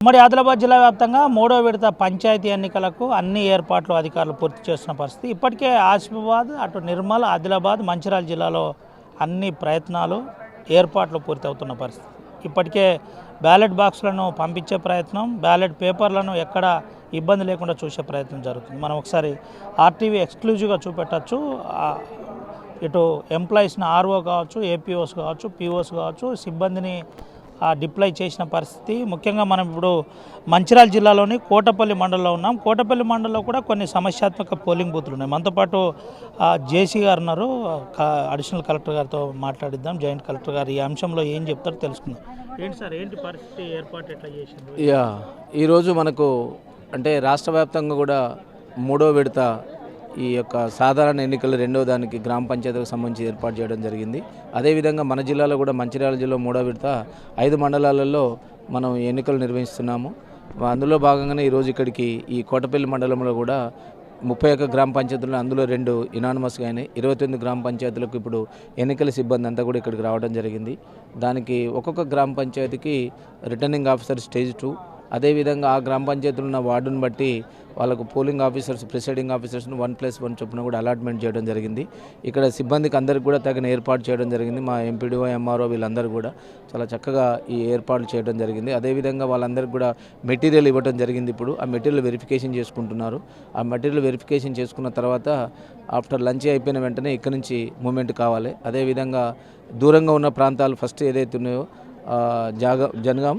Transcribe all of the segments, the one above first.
ఉమ్మడి ఆదిలాబాద్ జిల్లా వ్యాప్తంగా మూడో విడత పంచాయతీ ఎన్నికలకు అన్ని ఏర్పాట్లు అధికారులు పూర్తి చేస్తున్న పరిస్థితి. ఇప్పటికే ఆసిఫాబాద్, అటు నిర్మల్, ఆదిలాబాద్, మంచిర్యాల జిల్లాలో అన్ని ప్రయత్నాలు ఏర్పాట్లు పూర్తి అవుతున్న పరిస్థితి. ఇప్పటికే బ్యాలెట్ బాక్స్లను పంపించే ప్రయత్నం, బ్యాలెట్ పేపర్లను ఎక్కడ ఇబ్బంది లేకుండా చూసే ప్రయత్నం జరుగుతుంది. మనం ఒకసారి ఆర్టీవీ ఎక్స్క్లూజివ్గా చూపెట్టచ్చు. ఇటు ఎంప్లాయీస్ని ఆర్ఓ కావచ్చు, ఏపీఓస్ కావచ్చు, పీఓస్ కావచ్చు, సిబ్బందిని డిప్లాయ్ చేసిన పరిస్థితి. ముఖ్యంగా మనం ఇప్పుడు మంచిర్యాల జిల్లాలోని కోటపల్లి మండలంలో ఉన్నాం. కోటపల్లి మండలంలో కూడా కొన్ని సమస్యాత్మక పోలింగ్ బూత్లు ఉన్నాయి. మనతో పాటు జేసీ గారు ఉన్నారు. అడిషనల్ కలెక్టర్ గారితో మాట్లాడిద్దాం. జాయింట్ కలెక్టర్ గారు ఈ అంశంలో ఏం చెప్తారో తెలుసుకుందాం. ఏంటి సార్, ఏంటి పరిస్థితి, ఏర్పాటు ఎట్లా చేసింది? ఈరోజు మనకు అంటే రాష్ట్ర వ్యాప్తంగా కూడా మూడో విడత ఈ యొక్క సాధారణ ఎన్నికలు రెండో దానికి గ్రామ పంచాయతీలకు సంబంధించి ఏర్పాటు చేయడం జరిగింది. అదేవిధంగా మన జిల్లాలో కూడా మంచిర్యాల జిల్లా మూడో విడత 5 మండలాలలో మనం ఎన్నికలు నిర్వహిస్తున్నాము. అందులో భాగంగానే ఈరోజు ఇక్కడికి ఈ కోటపల్లి మండలంలో కూడా 31 గ్రామ పంచాయతీలు, అందులో 2 ఇనానిమస్గా అయినాయి. 29 గ్రామ పంచాయతీలకు ఇప్పుడు ఎన్నికల సిబ్బంది అంతా కూడా ఇక్కడికి రావడం జరిగింది. దానికి ఒక్కొక్క గ్రామ పంచాయతీకి రిటర్నింగ్ ఆఫీసర్ స్టేజ్ 2, అదేవిధంగా ఆ గ్రామ పంచాయతీలు ఉన్న వార్డును బట్టి వాళ్ళకు పోలింగ్ ఆఫీసర్స్, ప్రిసైడింగ్ ఆఫీసర్స్ను 1+1 చొప్పున కూడా అలాట్మెంట్ చేయడం జరిగింది. ఇక్కడ సిబ్బందికి అందరికీ కూడా తగిన ఏర్పాటు చేయడం జరిగింది. మా ఎంపీడీఓ, ఎంఆర్ఓ వీళ్ళందరూ కూడా చాలా చక్కగా ఈ ఏర్పాట్లు చేయడం జరిగింది. అదేవిధంగా వాళ్ళందరికీ కూడా మెటీరియల్ ఇవ్వడం జరిగింది. ఇప్పుడు ఆ మెటీరియల్ వెరిఫికేషన్ చేసుకుంటున్నారు. ఆ మెటీరియల్ వెరిఫికేషన్ చేసుకున్న తర్వాత ఆఫ్టర్ లంచ్ అయిపోయిన వెంటనే ఇక్కడ నుంచి మూమెంట్ కావాలి. అదేవిధంగా దూరంగా ఉన్న ప్రాంతాలు ఫస్ట్ ఏదైతే ఉన్నాయో జనగాం,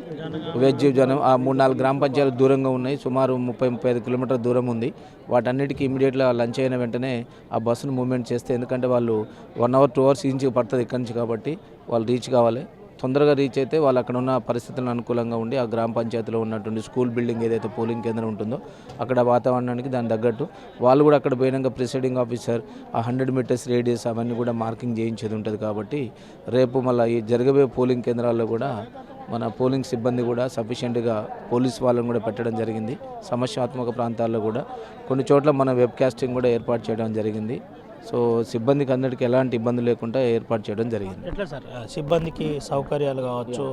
వేజ్జీవ్ జనం, ఆ 3-4 గ్రామ పంచాయతీలు దూరంగా ఉన్నాయి. సుమారు 30-35 కిలోమీటర్ల దూరం ఉంది. వాటన్నిటికీ ఇమీడియట్గా లంచ్ అయిన వెంటనే ఆ బస్సును మూవ్మెంట్ చేస్తే, ఎందుకంటే వాళ్ళు 1 అవర్ 2 అవర్స్ ఈజీగా పడుతుంది ఇక్కడి నుంచి, కాబట్టి వాళ్ళు రీచ్ కావాలి. తొందరగా రీచ్ అయితే వాళ్ళు అక్కడ ఉన్న పరిస్థితులను అనుకూలంగా ఉండి ఆ గ్రామ పంచాయతీలో ఉన్నటువంటి స్కూల్ బిల్డింగ్ ఏదైతే పోలింగ్ కేంద్రం ఉంటుందో అక్కడ వాతావరణానికి దాని తగ్గట్టు వాళ్ళు కూడా అక్కడ పోయినాక ప్రిసైడింగ్ ఆఫీసర్ ఆ 100 మీటర్స్ రేడియస్ అవన్నీ కూడా మార్కింగ్ చేయించేది ఉంటుంది. కాబట్టి రేపు మళ్ళీ ఈ జరగబోయే పోలింగ్ కేంద్రాల్లో కూడా మన పోలింగ్ సిబ్బంది కూడా సఫిషియెంట్గా పోలీస్ వాళ్ళని కూడా పెట్టడం జరిగింది. సమస్యాత్మక ప్రాంతాల్లో కూడా కొన్ని చోట్ల మన వెబ్ కాస్టింగ్ కూడా ఏర్పాటు చేయడం జరిగింది. సో సిబ్బందికి అందరికీ ఎలాంటి ఇబ్బంది లేకుండా ఏర్పాటు చేయడం జరిగింది. ఎట్లా సార్ సిబ్బందికి సౌకర్యాలు కావచ్చు,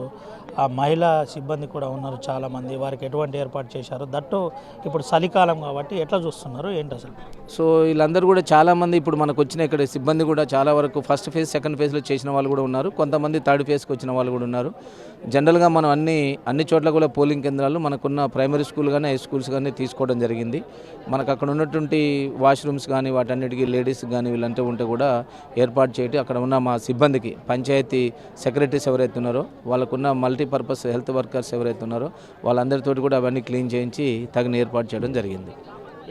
ఆ మహిళా సిబ్బంది కూడా ఉన్నారు చాలామంది, వారికి ఎటువంటి ఏర్పాటు చేశారు? దట్టు ఇప్పుడు చలికాలం కాబట్టి ఎట్లా చూస్తున్నారు, ఏంటి అసలు? సో వీళ్ళందరూ కూడా చాలామంది ఇప్పుడు మనకు వచ్చిన ఇక్కడ సిబ్బంది కూడా చాలా వరకు ఫస్ట్ ఫేజ్, సెకండ్ ఫేజ్లో చేసిన వాళ్ళు కూడా ఉన్నారు. కొంతమంది థర్డ్ ఫేజ్కి వచ్చిన వాళ్ళు కూడా ఉన్నారు. జనరల్గా మనం అన్ని చోట్ల కూడా పోలింగ్ కేంద్రాలు మనకున్న ప్రైమరీ స్కూల్ కానీ, హై స్కూల్స్ కానీ తీసుకోవడం జరిగింది. మనకు అక్కడ ఉన్నటువంటి వాష్రూమ్స్ కానీ వాటన్నిటికీ లేడీస్ కానీ వీళ్ళంటే ఉంటే కూడా ఏర్పాటు చేయడం, అక్కడ ఉన్న మా సిబ్బందికి పంచాయతీ సెక్రటరీస్ ఎవరైతే ఉన్నారో వాళ్ళకున్న మల్టీపర్పస్ హెల్త్ వర్కర్స్ ఎవరైతే ఉన్నారో వాళ్ళందరితోటి కూడా అవన్నీ క్లీన్ చేయించి తగిన ఏర్పాటు చేయడం జరిగింది.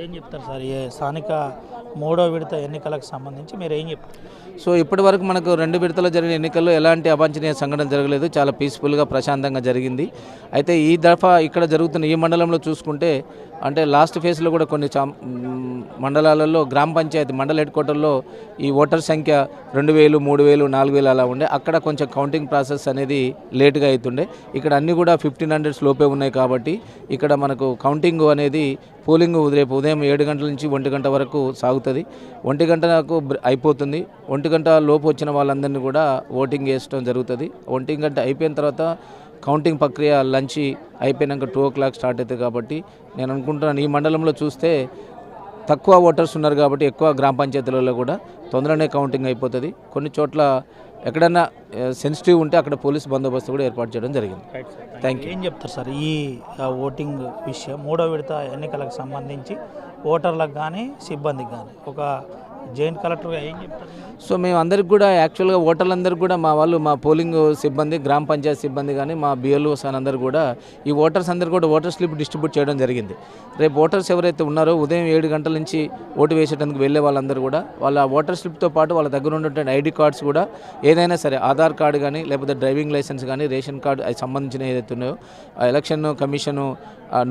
ఏం చెప్తారు సార్ ఈ స్థానిక మూడో విడత ఎన్నికలకు సంబంధించి మీరు ఏం చెప్తారు? సో ఇప్పటి వరకు మనకు 2 విడతలు జరిగిన ఎన్నికల్లో ఎలాంటి అవాంఛనీయ సంఘటన జరగలేదు. చాలా పీస్ఫుల్గా ప్రశాంతంగా జరిగింది. అయితే ఈ దఫా ఇక్కడ జరుగుతున్న ఈ మండలంలో చూసుకుంటే అంటే లాస్ట్ ఫేజ్లో కూడా కొన్ని మండలాలలో గ్రామ పంచాయతీ మండల హెడ్ క్వార్టర్లో ఈ ఓటర్ సంఖ్య 2000, 3000, 4000 అలా ఉండే. అక్కడ కొంచెం కౌంటింగ్ ప్రాసెస్ అనేది లేటుగా అవుతుండే. ఇక్కడ అన్నీ కూడా 1500s లోపే ఉన్నాయి. కాబట్టి ఇక్కడ మనకు కౌంటింగ్ అనేది పోలింగ్ రేపు ఉదయం 7 గంటల నుంచి 1 గంట వరకు సాగుతుంది. 1 గంటకు అయిపోతుంది. 1 గంట లోపు వచ్చిన వాళ్ళందరినీ కూడా ఓటింగ్ వేయడం జరుగుతుంది. 1 గంట అయిపోయిన తర్వాత కౌంటింగ్ ప్రక్రియ లంచ్ అయిపోయినాక 2 o'clock స్టార్ట్ అవుతుంది. కాబట్టి నేను అనుకుంటున్నాను ఈ మండలంలో చూస్తే తక్కువ ఓటర్స్ ఉన్నారు కాబట్టి ఎక్కువ గ్రామ పంచాయతీలలో కూడా తొందరనే కౌంటింగ్ అయిపోతుంది. కొన్ని చోట్ల ఎక్కడన్నా సెన్సిటివ్ ఉంటే అక్కడ పోలీస్ బందోబస్తు కూడా ఏర్పాటు చేయడం జరిగింది. Thank you. ఏం చెప్తారు సార్ ఈ ఓటింగ్ విషయం, మూడో విడత ఎన్నికలకు సంబంధించి ఓటర్లకు కానీ సిబ్బందికి కానీ ఒక జాయింట్ కలెక్టర్గా ఏం చెప్తారు? సో మేము అందరికి కూడా యాక్చువల్గా ఓటర్లందరికీ కూడా మా వాళ్ళు, మా పోలింగ్ సిబ్బంది, గ్రామ పంచాయతీ సిబ్బంది కానీ మా బిఎల్ఓస్ అందరూ కూడా ఈ ఓటర్స్ అందరూ కూడా ఓటర్ స్లిప్ డిస్ట్రిబ్యూట్ చేయడం జరిగింది. రేపు ఓటర్స్ ఎవరైతే ఉన్నారో ఉదయం 7 గంటల నుంచి ఓటు వేసేటందుకు వెళ్ళే వాళ్ళందరూ కూడా వాళ్ళ ఓటర్ స్లిప్తో పాటు వాళ్ళ దగ్గర ఉన్నటువంటి ఐడి కార్డ్స్ కూడా ఏదైనా సరే ఆధార్ కార్డు కానీ లేకపోతే డ్రైవింగ్ లైసెన్స్ కానీ రేషన్ కార్డు అది సంబంధించిన ఏదైతే ఉన్నాయో ఎలక్షన్ కమిషను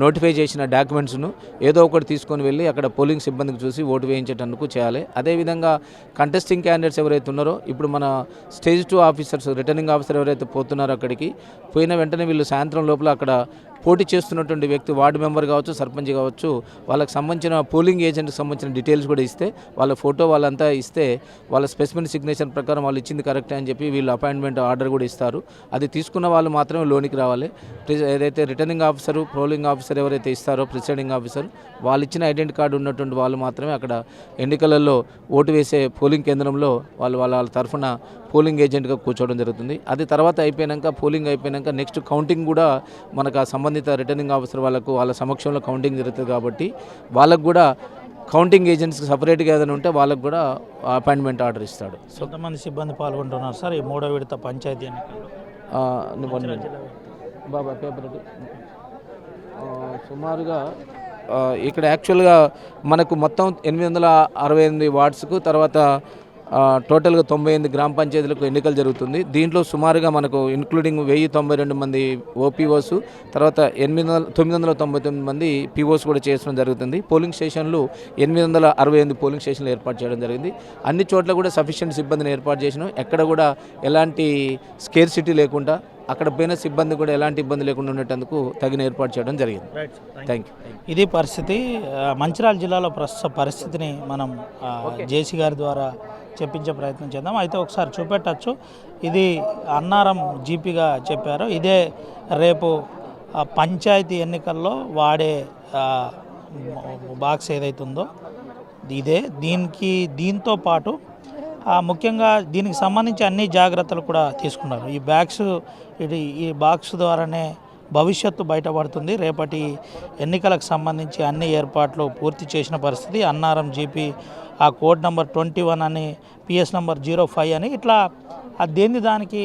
నోటిఫై చేసిన డాక్యుమెంట్స్ను ఏదో ఒకటి తీసుకొని వెళ్ళి అక్కడ పోలింగ్ సిబ్బందికి చూసి ఓటు వేయించేటందుకు చేయాలి. అదేవిధంగా కంటెస్టింగ్ క్యాండిడేట్స్ ఎవరైతే ఉన్నారో ఇప్పుడు మన స్టేజ్ 2 ఆఫీసర్స్, రిటర్నింగ్ ఆఫీసర్ ఎవరైతే పోతున్నారో అక్కడికి పోయిన వెంటనే వీళ్ళు సాయంత్రం లోపల అక్కడ పోటీ చేస్తున్నటువంటి వ్యక్తి వార్డు మెంబర్ కావచ్చు, సర్పంచ్ కావచ్చు, వాళ్ళకి సంబంధించిన పోలింగ్ ఏజెంట్కి సంబంధించిన డీటెయిల్స్ కూడా ఇస్తే, వాళ్ళ ఫోటో వాళ్ళంతా ఇస్తే వాళ్ళ స్పెసిమెన్ సిగ్నేచర్ ప్రకారం వాళ్ళు ఇచ్చింది కరెక్టే అని చెప్పి వీళ్ళు అపాయింట్మెంట్ ఆర్డర్ కూడా ఇస్తారు. అది తీసుకున్న వాళ్ళు మాత్రమే లోనికి రావాలి. ఏదైతే రిటర్నింగ్ ఆఫీసరు, పోలింగ్ ఆఫీసర్ ఎవరైతే ఇస్తారో ప్రిసైడింగ్ ఆఫీసర్, వాళ్ళు ఇచ్చిన ఐడెంటిటీ కార్డు ఉన్నటువంటి వాళ్ళు మాత్రమే అక్కడ ఎన్నికలలో ఓటు వేసే పోలింగ్ కేంద్రంలో వాళ్ళ తరఫున పోలింగ్ ఏజెంట్గా కూర్చోవడం జరుగుతుంది. అది తర్వాత అయిపోయాక, పోలింగ్ అయిపోయాక నెక్స్ట్ కౌంటింగ్ కూడా మనకు ఆ సంబంధిత రిటర్నింగ్ ఆఫీసర్ వాళ్ళ సమక్షంలో కౌంటింగ్ జరుగుతుంది. కాబట్టి వాళ్ళకు కూడా కౌంటింగ్ ఏజెంట్స్కి సపరేట్గా ఏదైనా ఉంటే వాళ్ళకు కూడా అపాయింట్మెంట్ ఆర్డర్ ఇస్తాడు. కొంతమంది సిబ్బంది పాల్గొంటున్నారు సార్ ఈ 3వ విడత పంచాయతీ ఎన్నికల్లో. బాబా పేపర్ సుమారుగా ఇక్కడ యాక్చువల్గా మనకు మొత్తం 868 వార్డ్స్కు, తర్వాత టోటల్గా 98 గ్రామ పంచాయతీలకు ఎన్నికలు జరుగుతుంది. దీంట్లో సుమారుగా మనకు ఇంక్లూడింగ్ 1092 మంది ఓపీఓస్, తర్వాత 999 మంది పీఓస్ కూడా చేయడం జరుగుతుంది. పోలింగ్ స్టేషన్లు 868 పోలింగ్ స్టేషన్లు ఏర్పాటు చేయడం జరిగింది. అన్ని చోట్ల కూడా సఫిషియెంట్ సిబ్బందిని ఏర్పాటు చేసినాం. ఎక్కడ కూడా ఎలాంటి స్కేర్సిటీ లేకుండా, అక్కడ పోయిన సిబ్బంది కూడా ఎలాంటి ఇబ్బంది లేకుండా ఉండేటందుకు తగిన ఏర్పాటు చేయడం జరిగింది. Thank you. ఇది పరిస్థితి. మంచిర్యాల జిల్లాలో ప్రస్తుత పరిస్థితిని మనం జేసీ గారి ద్వారా చెప్పించే ప్రయత్నం చేద్దాం. అయితే ఒకసారి చూపెట్టచ్చు. ఇది అన్నారం జీపీగా చెప్పారు. ఇదే రేపు పంచాయతీ ఎన్నికల్లో వాడే బాక్స్ ఏదైతుందో ఇదే. దీంతో పాటు ముఖ్యంగా దీనికి సంబంధించి అన్ని జాగ్రత్తలు కూడా తీసుకున్నారు. ఈ బాక్స్ ద్వారానే భవిష్యత్తు బయటపడుతుంది. రేపటి ఎన్నికలకు సంబంధించి అన్ని ఏర్పాట్లు పూర్తి చేసిన పరిస్థితి. అన్నారం జీపీ ఆ కోడ్ నెంబర్ 21 అని, పిఎస్ నెంబర్ 05 అని, ఇట్లా దేన్ని దానికి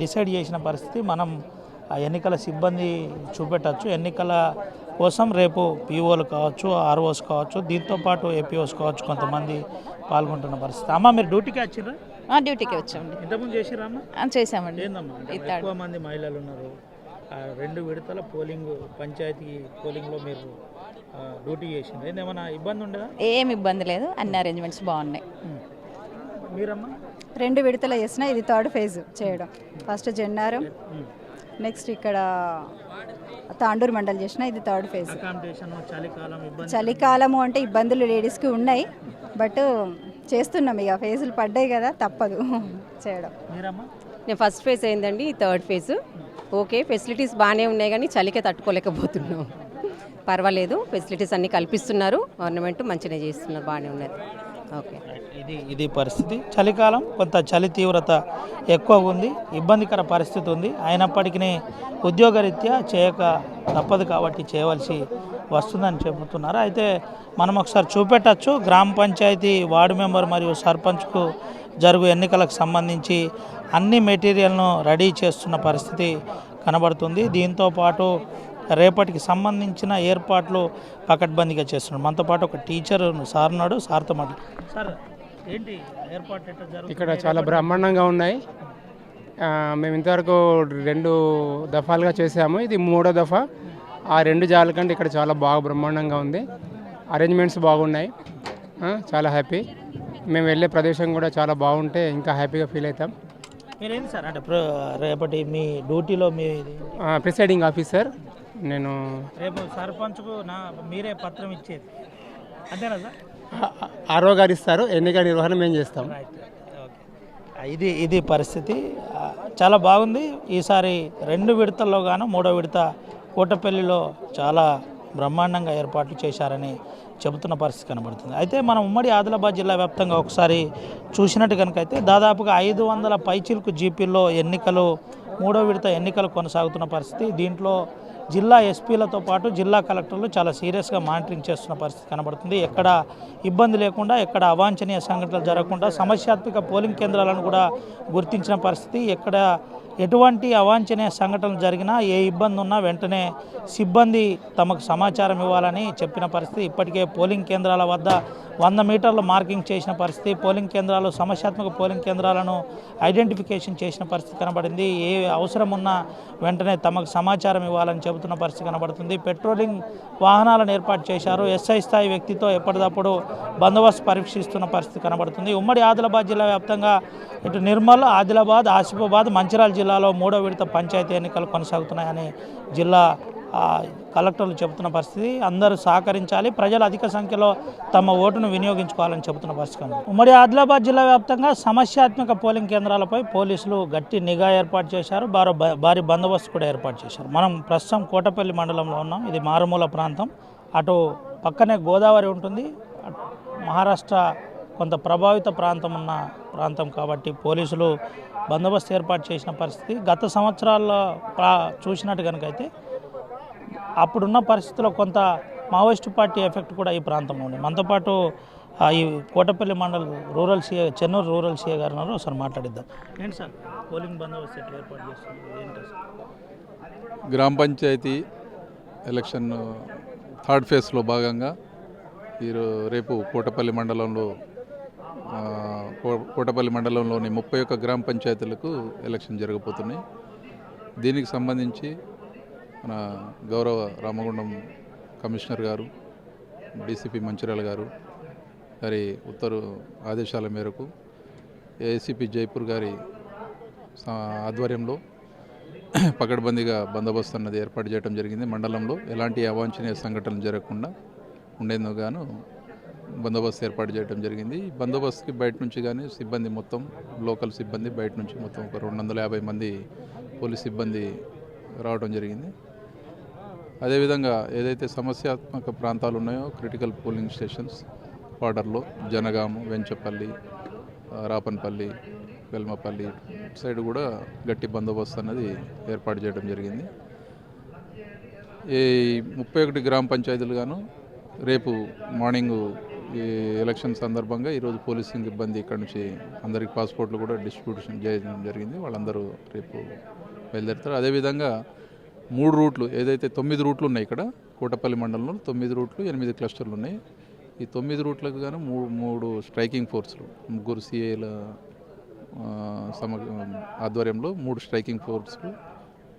డిసైడ్ చేసిన పరిస్థితి. మనం ఎన్నికల సిబ్బంది చూపెట్టచ్చు. ఎన్నికల కోసం రేపు పీఓలు కావచ్చు, ఆర్ఓస్ కావచ్చు, దీంతోపాటు ఏపీఓస్ కావచ్చు, కొంతమంది పాల్గొంటున్న పరిస్థితి. అమ్మ మీరు డ్యూటీకి వచ్చిర్రా? డ్యూటీకి వచ్చామండి. ఇంతకుముందు చేసిర్రా అమ్మ? చేసామండి. ఏందమ్మా ఎక్కువ మంది మహిళలు ఉన్నారు, 2 విడతల పోలింగ్ పంచాయతీ పోలింగ్లో మీరు డ్యూటీ చేసిండ్రు, ఏమైనా ఇబ్బంది ఉండదా? ఏం ఇబ్బంది లేదు, అన్ని అరేంజ్మెంట్స్ బాగున్నాయి. మీరమ్మా? 2 విడతలు చేసిన, ఇది 3rd ఫేజ్ చేయడం. ఫస్ట్ జెన్నారం, నెక్స్ట్ ఇక్కడ తాండూరు మండల్ చేసిన, ఇది 3rd ఫేజ్. చలికాలము అంటే ఇబ్బందులు లేడీస్కి ఉన్నాయి, బట్ చేస్తున్నాం. ఇక ఫేజులు పడ్డాయి కదా, తప్పదు చేయడం. నేను ఫస్ట్ ఫేజ్ అయిందండి, 3rd ఫేజ్. ఓకే, ఫెసిలిటీస్ బాగానే ఉన్నాయి కానీ చలికే తట్టుకోలేకపోతున్నాం. పర్వాలేదు, ఫెసిలిటీస్ అన్నీ కల్పిస్తున్నారు, గవర్నమెంట్ మంచిగా చేస్తున్నారు, బాగానే ఉన్నది. ఓకే, ఇది పరిస్థితి. చలికాలం కొంత చలి తీవ్రత ఎక్కువ ఉంది, ఇబ్బందికర పరిస్థితి ఉంది. అయినప్పటికీ ఉద్యోగరీత్యా చేయక తప్పదు కాబట్టి చేయవలసి వస్తుందని చెబుతున్నారు. అయితే మనం ఒకసారి చూపెట్టచ్చు. గ్రామ పంచాయతీ వార్డు మెంబర్ మరియు సర్పంచ్కు జరుగు ఎన్నికలకు సంబంధించి అన్ని మెటీరియల్ను రెడీ చేస్తున్న పరిస్థితి కనబడుతుంది. దీంతోపాటు రేపటికి సంబంధించిన ఏర్పాట్లు పకడ్బందీగా చేస్తున్నాడు. మనతో పాటు ఒక టీచర్ సార్ ఉన్నాడు, సార్తో మాట్లాడు. సార్ ఏంటి ఏర్పాటు ఇక్కడ చాలా బ్రహ్మాండంగా ఉన్నాయి. మేము ఇంతవరకు 2 దఫాలుగా చేసాము, ఇది 3వ దఫా. ఆ 2 జాల కంటే ఇక్కడ చాలా బాగా బ్రహ్మాండంగా ఉంది. అరేంజ్మెంట్స్ బాగున్నాయి, చాలా హ్యాపీ. మేము వెళ్ళే ప్రదేశం కూడా చాలా బాగుంటే ఇంకా హ్యాపీగా ఫీల్ అవుతాం. మీరేంటి సార్ అంటే రేపటి మీ డ్యూటీలో ప్రిసైడింగ్ ఆఫీసర్ నేను. రేపు సర్పంచ్కు మీరే పత్రం ఇచ్చేది అంతేనా సార్? ఆర్ఓ గారు ఇస్తారు, ఎన్నికల నిర్వహణ మేము చేస్తాం. ఇది పరిస్థితి. చాలా బాగుంది. ఈసారి 2 విడతల్లో గాను 3వ విడత కోటపల్లిలో చాలా బ్రహ్మాండంగా ఏర్పాట్లు చేశారని చెబుతున్న పరిస్థితి కనబడుతుంది. అయితే మనం ఉమ్మడి ఆదిలాబాద్ జిల్లా వ్యాప్తంగా ఒకసారి చూసినట్టు కనుక అయితే దాదాపుగా 500 పైచిలకు జీపీల్లో ఎన్నికలు, 3వ విడత ఎన్నికలు కొనసాగుతున్న పరిస్థితి. దీంట్లో జిల్లా ఎస్పీలతో పాటు జిల్లా కలెక్టర్లు చాలా సీరియస్గా మానిటరింగ్ చేస్తున్న పరిస్థితి కనబడుతుంది. ఎక్కడ ఇబ్బంది లేకుండా, ఎక్కడ అవాంఛనీయ సంఘటనలు జరగకుండా సమస్యాత్మక పోలింగ్ కేంద్రాలను కూడా గుర్తించిన పరిస్థితి. ఎక్కడ ఎటువంటి అవాంఛనీయ సంఘటనలు జరిగినా, ఏ ఇబ్బంది ఉన్నా వెంటనే సిబ్బంది తమకు సమాచారం ఇవ్వాలని చెప్పిన పరిస్థితి. ఇప్పటికే పోలింగ్ కేంద్రాల వద్ద 100 మీటర్ల మార్కింగ్ చేసిన పరిస్థితి. పోలింగ్ కేంద్రాలు, సమస్యాత్మక పోలింగ్ కేంద్రాలను ఐడెంటిఫికేషన్ చేసిన పరిస్థితి కనబడింది. ఏ అవసరం ఉన్నా వెంటనే తమకు సమాచారం ఇవ్వాలని చెబుతున్న పరిస్థితి కనబడుతుంది. పెట్రోలింగ్ వాహనాలను ఏర్పాటు చేశారు. ఎస్ఐ స్థాయి వ్యక్తితో ఎప్పటికప్పుడు బందోబస్తు పరీక్షిస్తున్న పరిస్థితి కనబడుతుంది. ఉమ్మడి ఆదిలాబాద్ జిల్లా వ్యాప్తంగా ఇటు నిర్మల్, ఆదిలాబాద్, ఆసిఫాబాద్, మంచిర్యాల జిల్లాలో 3వ విడత పంచాయతీ ఎన్నికలు కొనసాగుతున్నాయని జిల్లా కలెక్టర్లు చెబుతున్న పరిస్థితి. అందరూ సహకరించాలి, ప్రజలు అధిక సంఖ్యలో తమ ఓటును వినియోగించుకోవాలని చెబుతున్న పరిస్థితి. ఉమ్మడి ఆదిలాబాద్ జిల్లా వ్యాప్తంగా సమస్యాత్మక పోలింగ్ కేంద్రాలపై పోలీసులు గట్టి నిఘా ఏర్పాటు చేశారు, భారీ బందోబస్తు కూడా ఏర్పాటు చేశారు. మనం ప్రస్తుతం కోటపల్లి మండలంలో ఉన్నాం. ఇది మారుమూల ప్రాంతం. అటు పక్కనే గోదావరి ఉంటుంది. మహారాష్ట్ర కొంత ప్రభావిత ప్రాంతం కాబట్టి పోలీసులు బందోబస్తు ఏర్పాటు చేసిన పరిస్థితి. గత సంవత్సరాల్లో చూసినట్టు కనుక అయితే అప్పుడున్న పరిస్థితుల్లో కొంత మావోయిస్టు పార్టీ ఎఫెక్ట్ కూడా ఈ ప్రాంతంలో ఉంది. మనతో పాటు ఈ Kotapalli mandal rural CA, Chennur rural CA గారు ఉన్నారు. ఒకసారి మాట్లాడిద్దాం. ఏంటి సార్ పోలింగ్ బందోబస్తు ఎట్లా ఏర్పాటు చేస్తున్నారు? ఏంటి సార్? గ్రామ పంచాయతీ ఎలక్షన్ థర్డ్ ఫేజ్లో భాగంగా రేపు కోటపల్లి మండలంలోని 31 గ్రామ పంచాయతీలకు ఎలక్షన్ జరగబోతున్నాయి. దీనికి సంబంధించి మన గౌరవ రామగుండం కమిషనర్ గారు, డీసీపీ మంచిర్యాల గారు గారి ఆదేశాల మేరకు ఏసీపీ జైపూర్ గారి ఆధ్వర్యంలో పకడ్బందీగా బందోబస్తు అన్నది ఏర్పాటు చేయడం జరిగింది. మండలంలో ఎలాంటి అవాంఛనీయ సంఘటనలు జరగకుండా ఉండేందుకు గాను బందోబస్తు ఏర్పాటు చేయడం జరిగింది. ఈ బందోబస్తుకి బయట నుంచి కానీ సిబ్బంది మొత్తం లోకల్ సిబ్బంది బయట నుంచి మొత్తం ఒక 250 మంది పోలీస్ సిబ్బంది రావడం జరిగింది. అదేవిధంగా ఏదైతే సమస్యాత్మక ప్రాంతాలు ఉన్నాయో క్రిటికల్ పోలింగ్ స్టేషన్స్ బార్డర్లో జనగాము, వెంచపల్లి, రాపన్పల్లి, వెల్మపల్లి సైడ్ కూడా గట్టి బందోబస్తు అన్నది ఏర్పాటు చేయడం జరిగింది. ఈ 31 గ్రామ పంచాయతీలు గాను రేపు మార్నింగ్ ఈ ఎలక్షన్ సందర్భంగా ఈరోజు పోలీసింగ్ ఇబ్బంది ఇక్కడ నుంచి అందరికి పాస్పోర్ట్లు కూడా డిస్ట్రిబ్యూషన్ చేయడం జరిగింది. వాళ్ళందరూ రేపు బయలుదేరుతారు. అదేవిధంగా 3 రూట్లు, ఏదైతే 9 రూట్లు ఉన్నాయి ఇక్కడ కోటపల్లి మండలంలో 9 రూట్లు, 8 క్లస్టర్లు ఉన్నాయి. ఈ 9 రూట్లకు గాను 3 స్ట్రైకింగ్ ఫోర్సులు, 3 సిఐల ఆధ్వర్యంలో 3 స్ట్రైకింగ్ ఫోర్సులు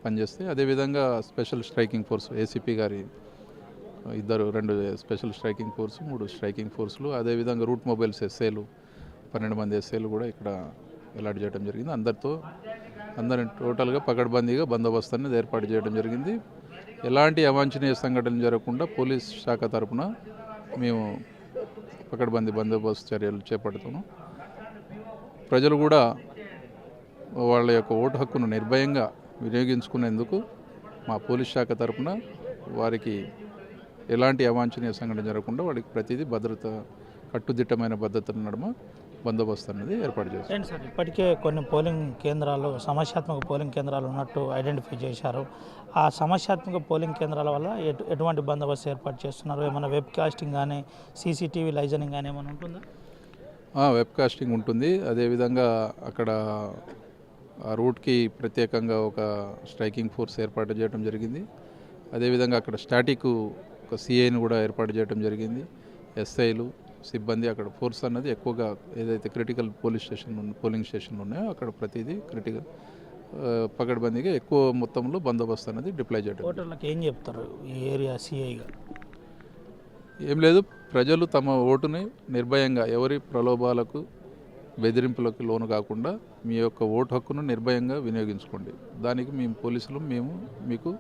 పనిచేస్తాయి. అదేవిధంగా స్పెషల్ స్ట్రైకింగ్ ఫోర్స్ ఏసీపీ గారి 2 స్పెషల్ స్ట్రైకింగ్ ఫోర్సు, 3 స్ట్రైకింగ్ ఫోర్సులు, అదేవిధంగా రూట్ మొబైల్స్ ఎస్ఐలు 12 మంది ఎస్ఐలు కూడా ఇక్కడ అలాట్ చేయడం జరిగింది. అందరిని టోటల్గా పకడ్బందీగా బందోబస్తు అనేది ఏర్పాటు చేయడం జరిగింది. ఎలాంటి అవాంఛనీయ సంఘటనలు జరగకుండా పోలీస్ శాఖ తరఫున మేము పకడ్బందీ బందోబస్తు చర్యలు చేపడుతున్నాం. ప్రజలు కూడా వాళ్ళ యొక్క ఓటు హక్కును నిర్భయంగా వినియోగించుకునేందుకు మా పోలీస్ శాఖ తరఫున వారికి ఎలాంటి అవాంఛనీయ సంఘటన జరగకుండా వాడికి ప్రతిదీ కట్టుదిట్టమైన భద్రతల నడుమ బందోబస్తు అనేది ఏర్పాటు చేస్తారు. సార్ ఇప్పటికే కొన్ని పోలింగ్ కేంద్రాలు, సమస్యాత్మక పోలింగ్ కేంద్రాలు ఉన్నట్టు ఐడెంటిఫై చేశారు. ఆ సమస్యాత్మక పోలింగ్ కేంద్రాల వల్ల ఎటువంటి బందోబస్తు ఏర్పాటు చేస్తున్నారు? ఏమైనా వెబ్ కాస్టింగ్ కానీ సీసీటీవీ లైజనింగ్ కానీ ఏమైనా ఉంటుందా? వెబ్ కాస్టింగ్ ఉంటుంది. అదేవిధంగా అక్కడ ఆ రూట్కి ప్రత్యేకంగా ఒక స్ట్రైకింగ్ ఫోర్స్ ఏర్పాటు చేయడం జరిగింది. అదేవిధంగా అక్కడ స్టాటిక్ ఒక సిఐని కూడా ఏర్పాటు చేయడం జరిగింది. ఎస్ఐలు సిబ్బంది అక్కడ ఫోర్స్ అన్నది ఎక్కువగా ఏదైతే క్రిటికల్ పోలింగ్ స్టేషన్లు ఉన్నాయో అక్కడ ప్రతిదీ క్రిటికల్ పకడ్బందీగా ఎక్కువ మొత్తంలో బందోబస్తు అనేది డిప్లాయ్ చేయడం. ఓటర్లకు ఏం చెప్తారు ఈ ఏరియా సిఐగా? ఏం లేదు, ప్రజలు తమ ఓటుని నిర్భయంగా ఎవరి ప్రలోభాలకు బెదిరింపులకు లోను కాకుండా మీ యొక్క ఓటు హక్కును నిర్భయంగా వినియోగించుకోండి. దానికి మేము పోలీసులు మీకు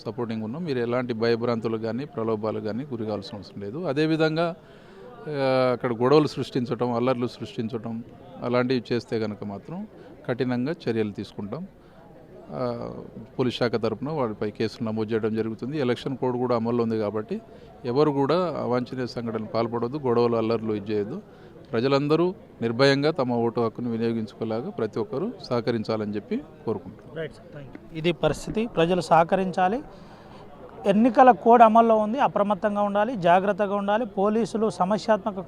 సపోర్టింగ్ ఉన్నాం. మీరు ఎలాంటి భయభ్రాంతులు కానీ ప్రలోభాలు కానీ గురి కావాల్సిన అవసరం లేదు. అదేవిధంగా అక్కడ గొడవలు సృష్టించడం, అల్లర్లు సృష్టించడం అలాంటివి చేస్తే కనుక మాత్రం కఠినంగా చర్యలు తీసుకుంటాం. పోలీస్ శాఖ తరఫున వారిపై కేసులు నమోదు చేయడం జరుగుతుంది. ఎలక్షన్ కోడ్ కూడా అమల్లో ఉంది కాబట్టి ఎవరు కూడా అవాంఛనీయ సంఘటనలు పాల్పడవద్దు, గొడవలు అల్లర్లు చేయొద్దు. ప్రజలందరూ నిర్భయంగా తమ ఓటు హక్కును వినియోగించుకోలేగా ప్రతి ఒక్కరూ సహకరించాలని చెప్పి కోరుకుంటున్నాం. ఇది పరిస్థితి. ప్రజలు సహకరించాలి. ఎన్నికల కోడ్ అమల్లో ఉంది, అప్రమత్తంగా ఉండాలి, జాగ్రత్తగా ఉండాలి. పోలీసులు సమస్యాత్మక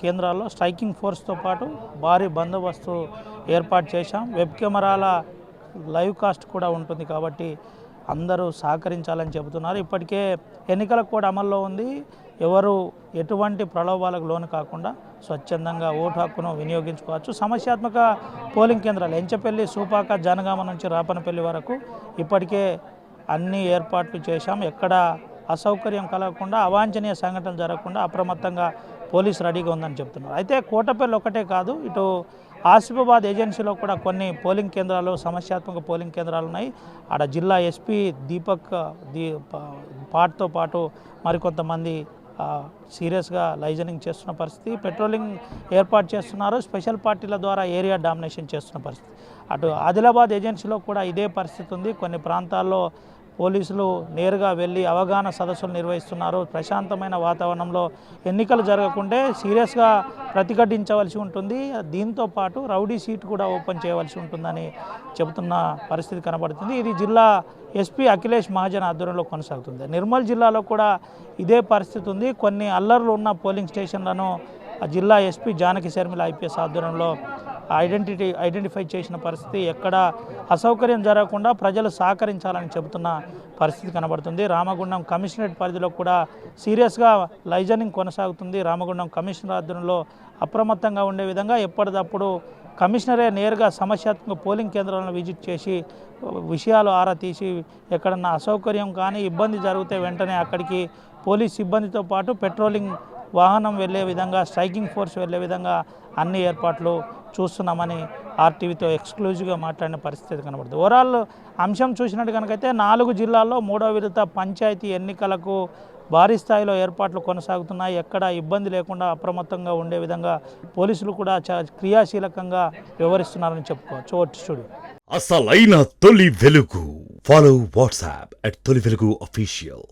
కేంద్రాల్లో స్ట్రైకింగ్ ఫోర్స్తో పాటు భారీ బందోబస్తు ఏర్పాటు చేశాం. వెబ్ కెమెరాల లైవ్ కాస్ట్ కూడా ఉంటుంది కాబట్టి అందరూ సహకరించాలని చెబుతున్నారు. ఇప్పటికే ఎన్నికల కోడ్ అమల్లో ఉంది. ఎవరు ఎటువంటి ప్రలోభాలకు లోను కాకుండా స్వచ్ఛందంగా ఓటు హక్కును వినియోగించుకోవచ్చు. సమస్యాత్మక పోలింగ్ కేంద్రాలు ఎంచపల్లి, సూపాక, జనగామ నుంచి రాపనపల్లి వరకు ఇప్పటికే అన్ని ఏర్పాట్లు చేశాం. ఎక్కడ అసౌకర్యం కలగకుండా, అవాంఛనీయ సంఘటనలు జరగకుండా అప్రమత్తంగా పోలీసు రెడీగా ఉందని చెప్తున్నారు. అయితే కోటపల్లి ఒకటే కాదు, ఇటు ఆసిఫాబాద్ ఏజెన్సీలో కూడా కొన్ని పోలింగ్ కేంద్రాలు, సమస్యాత్మక పోలింగ్ కేంద్రాలు ఉన్నాయి. ఆడ జిల్లా ఎస్పీ దీపక్ పాట్తో పాటు మరికొంతమంది సీరియస్గా లైజనింగ్ చేస్తున్న పరిస్థితి, పెట్రోలింగ్ ఏర్పాటు చేస్తున్నారు. స్పెషల్ పార్టీల ద్వారా ఏరియా డామినేషన్ చేస్తున్న పరిస్థితి. అటు ఆదిలాబాద్ ఏజెన్సీలో కూడా ఇదే పరిస్థితి ఉంది. కొన్ని ప్రాంతాల్లో పోలీసులు నేరుగా వెళ్ళి అవగాహన సదస్సులు నిర్వహిస్తున్నారు. ప్రశాంతమైన వాతావరణంలో ఎన్నికలు జరగకుంటే సీరియస్గా ప్రతిఘటించవలసి ఉంటుంది. దీంతో పాటు రౌడీ సీట్ కూడా ఓపెన్ చేయవలసి ఉంటుందని చెబుతున్న పరిస్థితి కనబడుతుంది. ఇది జిల్లా ఎస్పీ అఖిలేష్ మహాజన్ ఆధ్వర్యంలో కొనసాగుతుంది. నిర్మల్ జిల్లాలో కూడా ఇదే పరిస్థితి ఉంది. కొన్ని అల్లర్లు ఉన్న పోలింగ్ స్టేషన్లను జిల్లా ఎస్పీ జానకి శర్మిల ఐపీఎస్ ఆధ్వర్యంలో ఐడెంటిఫై చేసిన పరిస్థితి. ఎక్కడ అసౌకర్యం జరగకుండా ప్రజలు సహకరించాలని చెబుతున్న పరిస్థితి కనబడుతుంది. రామగుండం కమిషనరేట్ పరిధిలో కూడా సీరియస్గా లైజనింగ్ కొనసాగుతుంది. రామగుండం కమిషనర్ ఆధ్వర్యంలో అప్రమత్తంగా ఉండే విధంగా ఎప్పటికప్పుడు కమిషనరే నేరుగా సమస్యాత్మక పోలింగ్ కేంద్రాలను విజిట్ చేసి విషయాలు ఆరా తీసి ఎక్కడన్నా అసౌకర్యం కానీ ఇబ్బంది జరిగితే వెంటనే అక్కడికి పోలీస్ సిబ్బందితో పాటు పెట్రోలింగ్ వాహనం వెళ్ళే విధంగా, స్ట్రైకింగ్ ఫోర్స్ వెళ్ళే విధంగా అన్ని ఏర్పాట్లు చూస్తున్నామని ఆర్టీవీతో ఎక్స్క్లూజివ్గా మాట్లాడిన పరిస్థితి కనబడుతుంది. ఓవరాల్ అంశం చూసినట్టు కనుకైతే 4 జిల్లాల్లో 3వ విడత పంచాయతీ ఎన్నికలకు భారీ స్థాయిలో ఏర్పాట్లు కొనసాగుతున్నాయి. ఎక్కడ ఇబ్బంది లేకుండా అప్రమత్తంగా ఉండే విధంగా పోలీసులు కూడా క్రియాశీలకంగా వ్యవహరిస్తున్నారని చెప్పుకోవచ్చు. Vote studio. అసలైన తొలి వెలుగు. ఫాలో వాట్సాప్ @తొలి వెలుగు అఫీషియల్.